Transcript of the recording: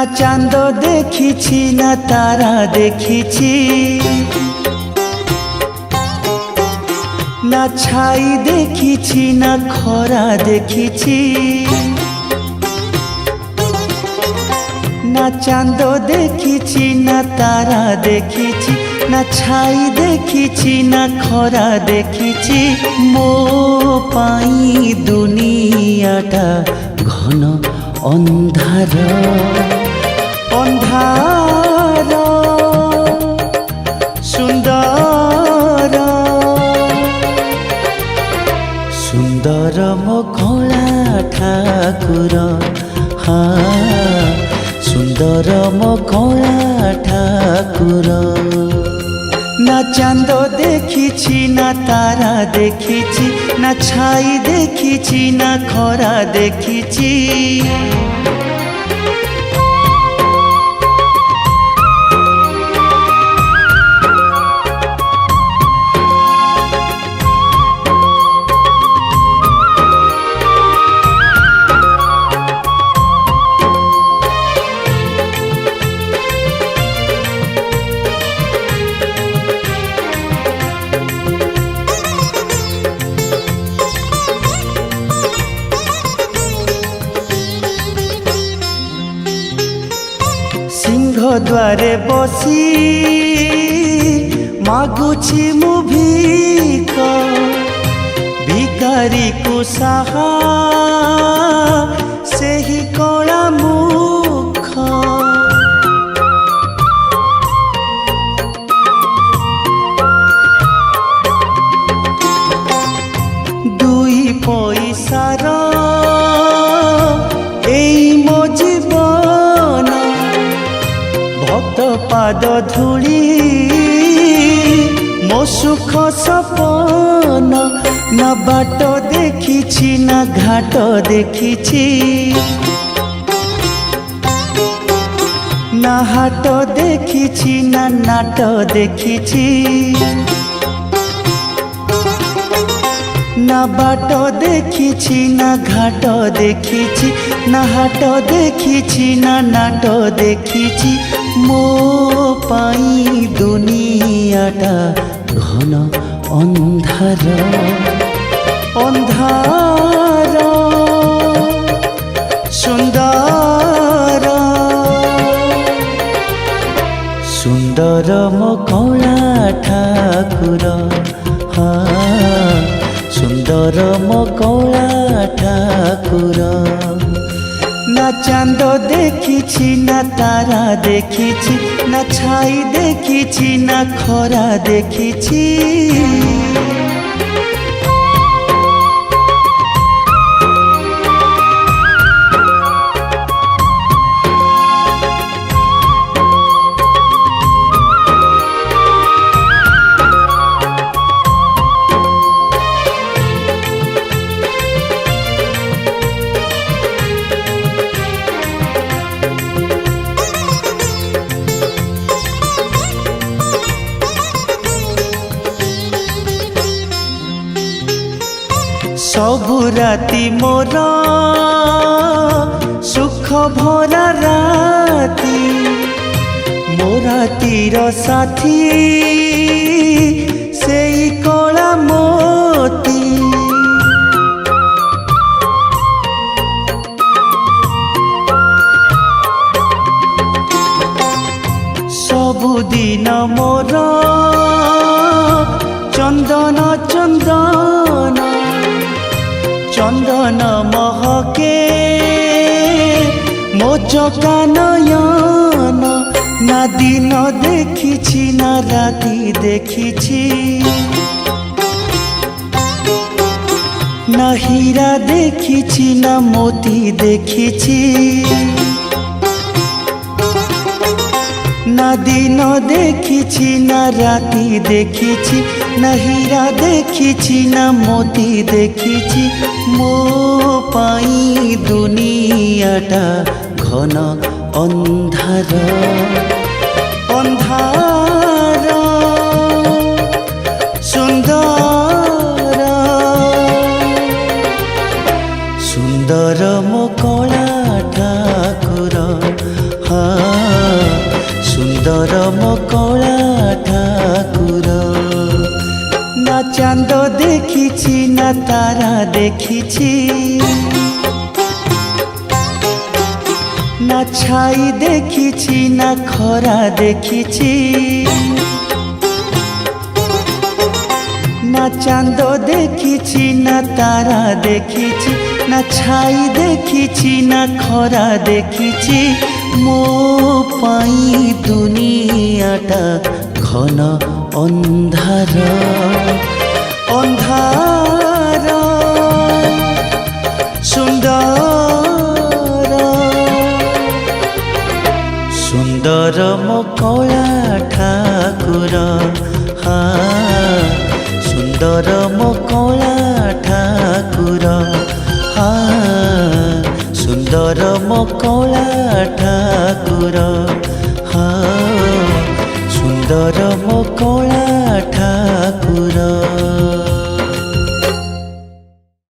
ना चांद देखिछि ना तारा देखिछि, ना छाई देखिछि ना खरा देखिछि, ना चांद देखिछि ना तारा देखिछि, ना छाई देखिछि ना खरा देखिछि। मो पाई दुनियाटा घन अंधार अंधार सुंदर सुंदर मो कला ठाकुर, हाँ सुंदर मो कला ठाकुर। ना चांद देखिछि ना तारा देखिछि, ना छाई देखिछि ना खरा देखिछि। सिंह द्वारे बसी मागुछि मु भीख, भिकारी को साहा सेही कला मुख। दुई पैसार एई मो जीवन, भक्त पाद धूली मो सुख सपन। ना बाट देखिछि ना घाट देखिछि, ना हाट देखिछि ना नाट देखिछि, ना बाट देखिछि ना घाट देखिछि, ना हाट देखिछि ना नाट देखिछि। मो पाई दुनियाटा घन अंधार अंधार सुंदर सुंदर मो कला ठाकुर, हाँ सुंदर मो कला ठाकुर। ना चांद देखिछि ना तारा देखिछि, ना छाई देखिछि ना खरा देखिछि। सबु राति मोर सुख भरा राति, मो रातिर साथी सेई कला मोती। सबुदिन मोर चंदन चंदन चंदन महके मो चका नयन। ना दिन देखिछि ना राति देखिछि, ना हीरा देखिछि ना मोती देखिछि, ना दिन देखिछि ना राति देखिछि, ना हीरा देखिछि ना मोती देखिछि। मो पाई दुनियाटा घन अंधार अंधार सुंदर सुंदर मो कला ठाकुर, हाँ ସୁନ୍ଦର ମୋ କଳା ଠାକୁର। ନା ଚାନ୍ଦ ଦେଖିଛି ନା ତାରା ଦେଖିଛି, ନା ଛାଇ ଦେଖିଛି ନା ଖରା ଦେଖିଛି, ना चांद देखी ना तारा देखी, ना छाई देखी ना खरा देखी, मो पाई दुनियाटा घन अंधार अंधार। सुंदर सुंदर मो कला ठाकुर, हाँ सुंदर मो कला ठाकुर, हाँ सुंदर मो कला ठाकुर, हाँ सुंदर मो कला